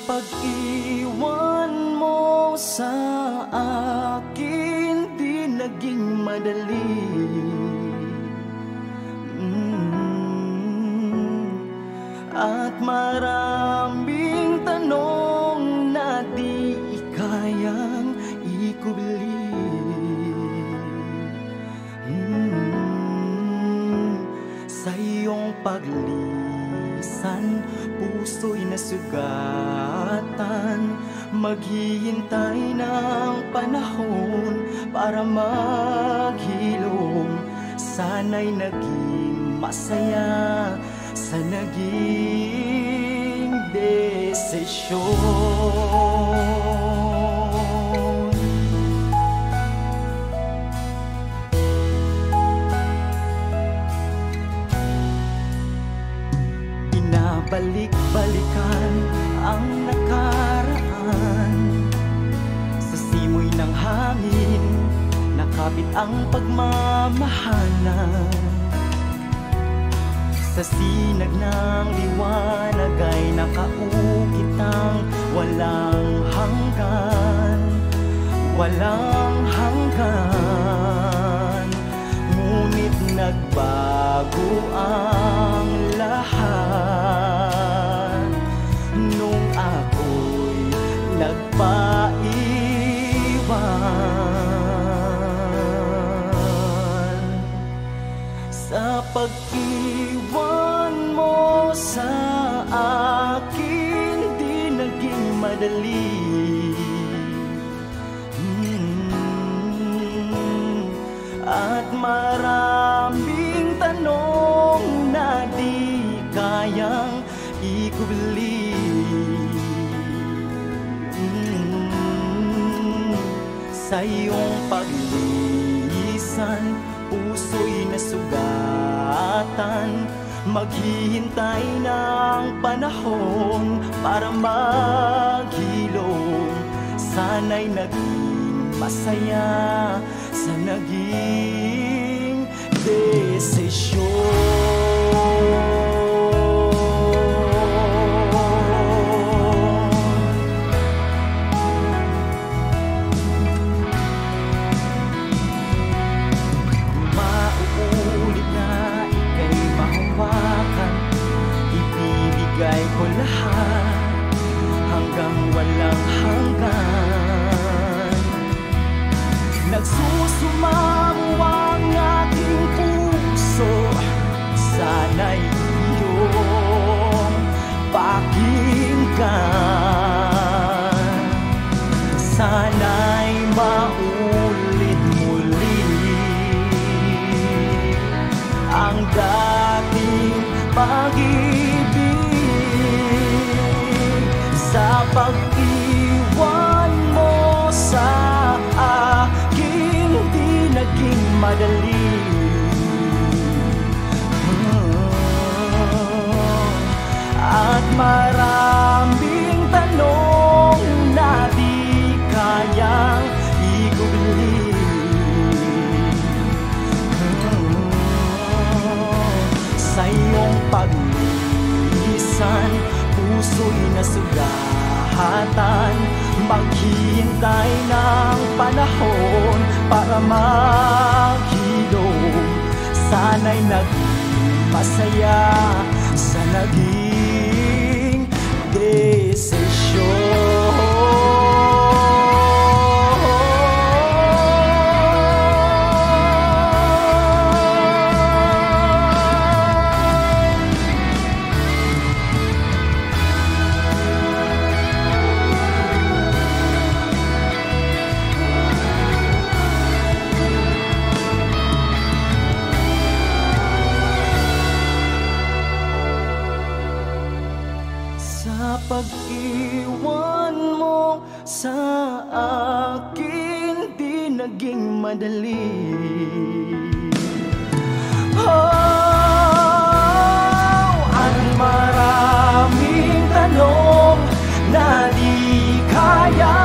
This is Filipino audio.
pag-iwan mo sa akin, di naging madali. At maraming tanong na di kayang ikubli. Sa iyong paglisan, puso'y nasugatan. Maghihintay ng panahon para maghilom. Sana'y naging masaya sa naging desisyon. Binabalik-balikan ang nakaraan. Sa simoy ng hangin, nakapit ang pagmamahalan. Sa sinag ng liwanag ay nakaukit ang walang hanggan, walang hanggan. Ngunit nagbago ang lahat nung ako'y nagpaiwan. Sa pag-iwan mo sa akin, di naging madali. At maraming tanong na di kayang ikubli. Sa iyong paglisan, puso'y nasugatan. Maghihintay ng panahon para maghilom. Sana'y naging masaya sa naging desisyon. Mauulit na ika'y mahawakan, ibibigay ko lahat hanggang walang hanggan. Nagsusumamo ang ating puso, sana'y iyong pakinggan. Sana'y maulit muli ang dating pag-ibig. Sa pag-iwan mo sa akin, di naging madali. At maraming tanong na di kayang ikubli. Sa iyong paglisan, puso'y nasugatan. Maghihintay ng panahon para maghilom. Sana'y naging masaya sa naging desisyon. Sa pag-iwan mo sa akin, di naging madali. At maraming tanong na di kaya